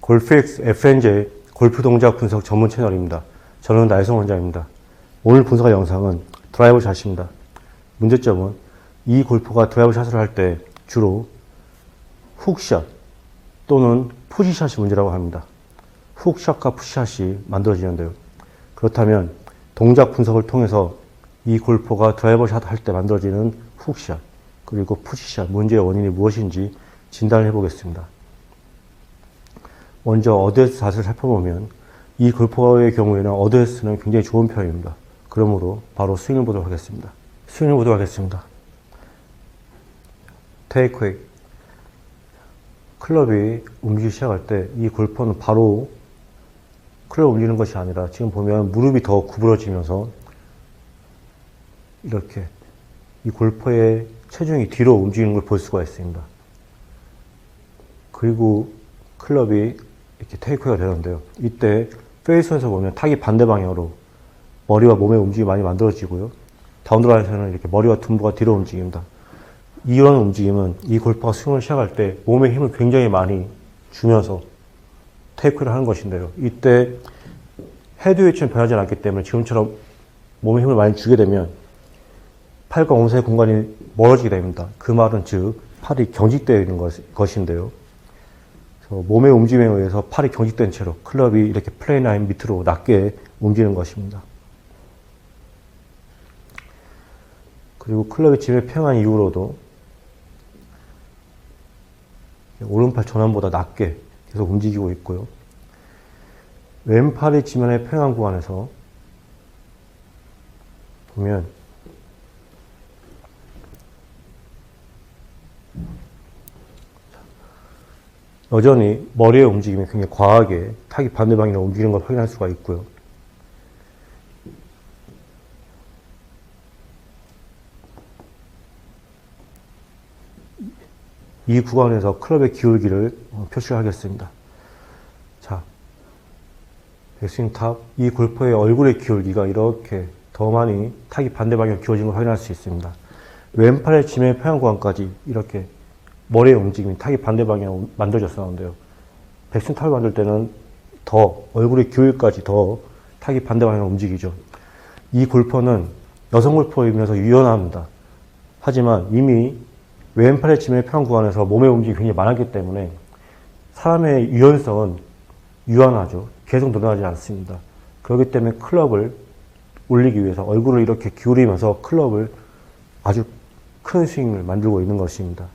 골프X FNJ 골프 동작 분석 전문 채널입니다. 저는 나혜성 원장입니다. 오늘 분석할 영상은 드라이버 샷입니다. 문제점은 이 골퍼가 드라이버 샷을 할 때 주로 훅샷 또는 푸시샷이 문제라고 합니다. 훅샷과 푸시샷이 만들어지는데요. 그렇다면 동작 분석을 통해서 이 골퍼가 드라이버 샷 할 때 만들어지는 훅샷 그리고 푸시샷 문제의 원인이 무엇인지 진단을 해보겠습니다. 먼저 어드레스 샷을 살펴보면 이 골퍼의 경우에는 어드레스는 굉장히 좋은 편입니다. 그러므로 바로 스윙을 보도록 하겠습니다. 테이크웨이 클럽이 움직이기 시작할 때 이 골퍼는 바로 클럽을 움직이는 것이 아니라 지금 보면 무릎이 더 구부러지면서 이렇게 이 골퍼의 체중이 뒤로 움직이는 걸 볼 수가 있습니다. 그리고 클럽이 이렇게 테이크웨이가 되는데요. 이때 페이스에서 보면 타기 반대 방향으로 머리와 몸의 움직임이 많이 만들어지고요. 다운드라인에서는 이렇게 머리와 둔부가 뒤로 움직입니다. 이런 움직임은 이 골퍼가 스윙을 시작할 때 몸에 힘을 굉장히 많이 주면서 테이크웨이를 하는 것인데요. 이때 헤드 위치는 변하지 않았기 때문에 지금처럼 몸에 힘을 많이 주게 되면 팔과 온사의 공간이 멀어지게 됩니다. 그 말은 즉 팔이 경직되어 있는 것인데요. 몸의 움직임에 의해서 팔이 경직된 채로 클럽이 이렇게 플레이 라인 밑으로 낮게 움직이는 것입니다. 그리고 클럽이 짐에 평한 이후로도 오른팔 전환보다 낮게 계속 움직이고 있고요. 왼팔이 지면에 평한 구간에서 보면 여전히 머리의 움직임이 굉장히 과하게 타기 반대 방향으로 움직이는 걸 확인할 수가 있고요. 이 구간에서 클럽의 기울기를 표시하겠습니다. 자, 백스윙 탑, 이 골퍼의 얼굴의 기울기가 이렇게 더 많이 타기 반대 방향으로 기울어진 걸 확인할 수 있습니다. 왼팔의 지면의 평행 구간까지 이렇게 머리의 움직임이 타기 반대 방향으로 만들어졌었는데요. 백스윙 탑을 만들 때는 더 얼굴의 기울기까지 더 타기 반대 방향으로 움직이죠. 이 골퍼는 여성 골퍼이면서 유연합니다. 하지만 이미 왼팔의 지면의 평행 구간에서 몸의 움직임이 굉장히 많았기 때문에 사람의 유연성은 유한하죠. 계속 늘어나지 않습니다. 그렇기 때문에 클럽을 올리기 위해서 얼굴을 이렇게 기울이면서 클럽을 아주 큰 스윙을 만들고 있는 것입니다.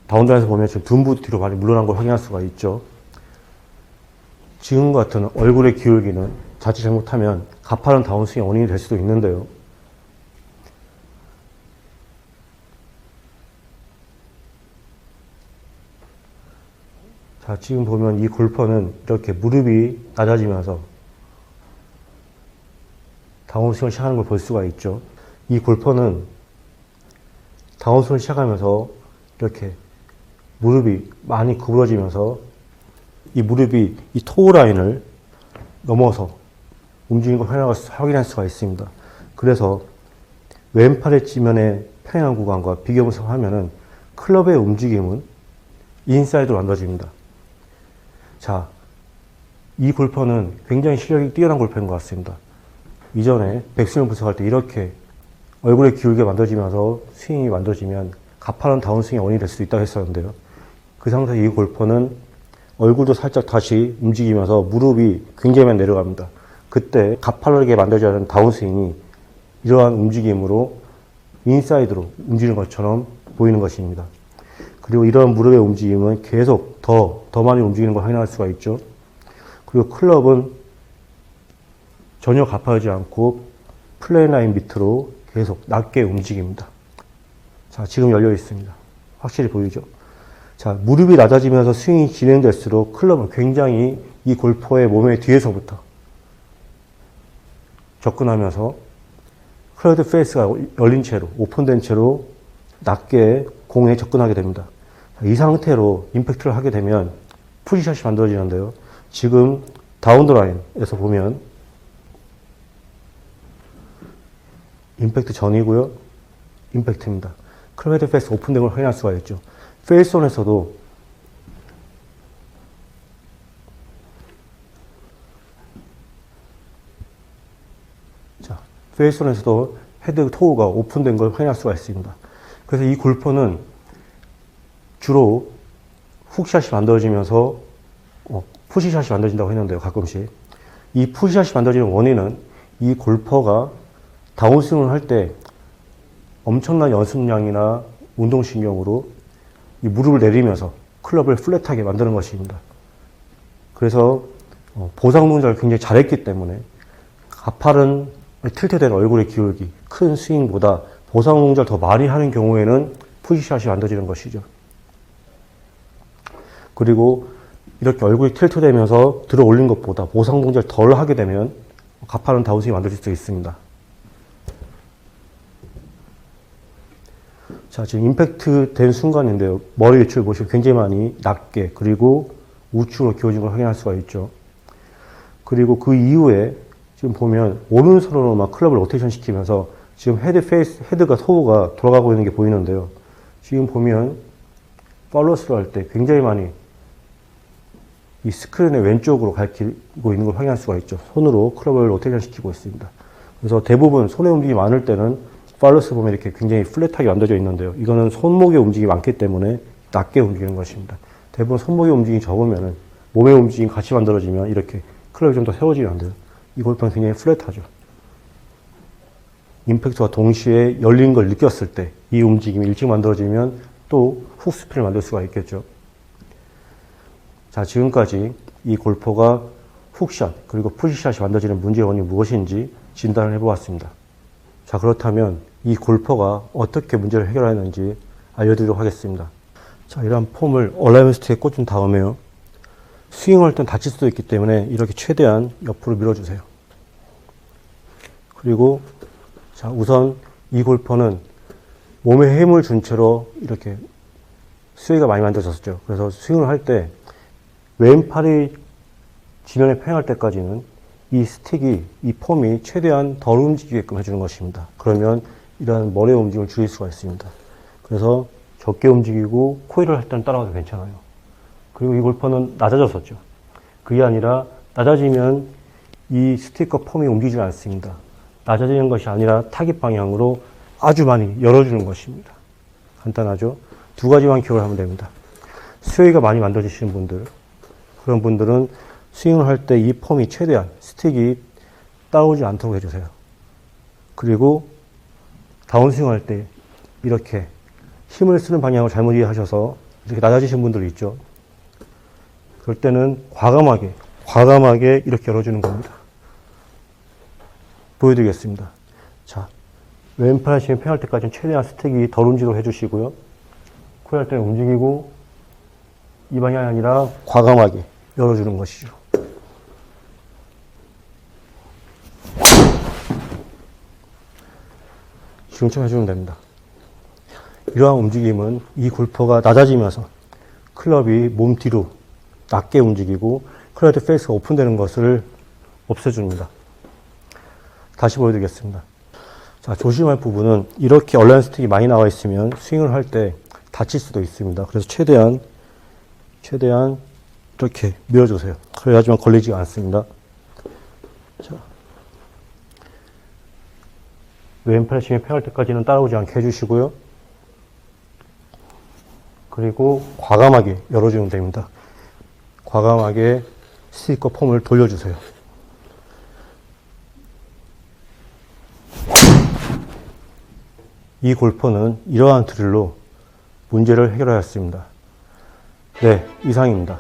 다운드라인에서 보면 지금 둔부 뒤로 많이 물러난 걸 확인할 수가 있죠. 지금 같은 얼굴의 기울기는 자칫 잘못하면 가파른 다운스윙의 원인이 될 수도 있는데요. 자, 지금 보면 이 골퍼는 이렇게 무릎이 낮아지면서 다운스윙을 시작하는 걸 볼 수가 있죠. 이 골퍼는 다운스윙을 시작하면서 이렇게 무릎이 많이 구부러지면서 이 무릎이 이 토우 라인을 넘어서 움직이는 걸 확인할 수가 있습니다. 그래서 왼팔의 지면의 평행한 구간과 비교 분석하면은 클럽의 움직임은 인사이드로 만들어집니다. 자, 이 골퍼는 굉장히 실력이 뛰어난 골퍼인 것 같습니다. 이전에 백스윙을 분석할 때 이렇게 얼굴의 기울기가 만들어지면서 스윙이 만들어지면 가파른 다운스윙의 원인이 될 수도 있다고 했었는데요. 그 상태에서 이 골퍼는 얼굴도 살짝 다시 움직이면서 무릎이 굉장히 많이 내려갑니다. 그때 가파르게 만들어져야 하는 다운스윙이 이러한 움직임으로 인사이드로 움직이는 것처럼 보이는 것입니다. 그리고 이런 무릎의 움직임은 계속 더 많이 움직이는 걸 확인할 수가 있죠. 그리고 클럽은 전혀 가파르지 않고 플레이 라인 밑으로 계속 낮게 움직입니다. 자, 지금 열려 있습니다. 확실히 보이죠? 자, 무릎이 낮아지면서 스윙이 진행될수록 클럽은 굉장히 이 골퍼의 몸의 뒤에서부터 접근하면서 클럽 페이스가 열린 채로, 오픈된 채로 낮게 공에 접근하게 됩니다. 이 상태로 임팩트를 하게 되면 푸시샷이 만들어지는데요. 지금 다운드라인에서 보면 임팩트 전이고요. 임팩트입니다. 클럽 헤드 페이스 오픈된 걸 확인할 수가 있죠. 페이스온에서도 페이스론에서도 헤드 토우가 오픈된 걸 확인할 수가 있습니다. 그래서 이 골퍼는 주로 훅샷이 만들어지면서 푸시샷이 만들어진다고 했는데요, 가끔씩. 이 푸시샷이 만들어지는 원인은 이 골퍼가 다운스윙을 할 때 엄청난 연습량이나 운동신경으로 이 무릎을 내리면서 클럽을 플랫하게 만드는 것입니다. 그래서 보상 동작을 굉장히 잘했기 때문에 가파른 틸트된 얼굴의 기울기, 큰 스윙보다 보상 동작을 더 많이 하는 경우에는 푸시샷이 만들어지는 것이죠. 그리고 이렇게 얼굴이 틸트되면서 들어 올린 것보다 보상 동작을 덜 하게 되면 가파른 다운스윙이 만들어질 수 있습니다. 자, 지금 임팩트 된 순간인데요. 머리 위치를 보시면 굉장히 많이 낮게 그리고 우측으로 기울어진 걸 확인할 수가 있죠. 그리고 그 이후에 지금 보면 오른손으로만 클럽을 로테이션 시키면서 지금 헤드가 토우가 돌아가고 있는 게 보이는데요. 지금 보면 팔로스를 할 때 굉장히 많이 이 스크린의 왼쪽으로 가리키고 있는 걸 확인할 수가 있죠. 손으로 클럽을 로테이션 시키고 있습니다. 그래서 대부분 손의 움직임이 많을 때는 팔로스 보면 이렇게 굉장히 플랫하게 만들어져 있는데요. 이거는 손목의 움직임이 많기 때문에 낮게 움직이는 것입니다. 대부분 손목의 움직임이 적으면은 몸의 움직임이 같이 만들어지면 이렇게 클럽이 좀 더 세워지면 안 돼요. 이 골프는 굉장히 플랫하죠. 임팩트와 동시에 열린 걸 느꼈을 때 이 움직임이 일찍 만들어지면 또 훅 스핀을 만들 수가 있겠죠. 자, 지금까지 이 골퍼가 훅샷 그리고 푸시샷이 만들어지는 문제의 원인이 무엇인지 진단을 해보았습니다. 자, 그렇다면 이 골퍼가 어떻게 문제를 해결하는지 알려드리도록 하겠습니다. 자, 이러한 폼을 얼라이먼트 스틱에 꽂은 다음에요. 스윙할 땐 다칠 수도 있기 때문에 이렇게 최대한 옆으로 밀어주세요. 그리고 자, 우선 이 골퍼는 몸에 힘을 준 채로 이렇게 스웨이가 많이 만들어졌죠. 그래서 스윙을 할 때 왼팔이 지면에 평행할 때까지는 이 스틱이, 이 폼이 최대한 덜 움직이게끔 해주는 것입니다. 그러면 이러한 머리의 움직임을 줄일 수가 있습니다. 그래서 적게 움직이고 코일을 할 때는 따라가도 괜찮아요. 그리고 이 골퍼는 낮아졌었죠. 그게 아니라 낮아지면 이 스틱과 폼이 움직이지 않습니다. 낮아지는 것이 아니라 타깃 방향으로 아주 많이 열어주는 것입니다. 간단하죠? 두 가지만 기억을 하면 됩니다. 스웨이가 많이 만들어지시는 분들, 그런 분들은 스윙을 할 때 이 폼이 최대한 스틱이 따라오지 않도록 해주세요. 그리고 다운스윙 할 때 이렇게 힘을 쓰는 방향을 잘못 이해하셔서 이렇게 낮아지신 분들이 있죠. 그럴 때는 과감하게 이렇게 열어주는 겁니다. 보여드리겠습니다. 자, 왼팔 하시면 평할 때까지는 최대한 스틱이 덜 움직이도록 해주시고요. 코일 할 때는 움직이고 이 방향이 아니라 과감하게 열어주는 것이죠. 지금처럼 해주면 됩니다. 이러한 움직임은 이 골퍼가 낮아지면서 클럽이 몸 뒤로 낮게 움직이고 클럽 페이스가 오픈되는 것을 없애줍니다. 다시 보여드리겠습니다. 자, 조심할 부분은 이렇게 얼라인 스틱이 많이 나와 있으면 스윙을 할 때 다칠 수도 있습니다. 그래서 최대한 이렇게 밀어주세요. 그래야지만 걸리지가 않습니다. 자, 왼팔 힘이 평할 때까지는 따라오지 않게 해주시고요. 그리고 과감하게 열어주면 됩니다. 과감하게 스틱과 폼을 돌려주세요. 이 골퍼는 이러한 드릴로 문제를 해결하였습니다. 네, 이상입니다.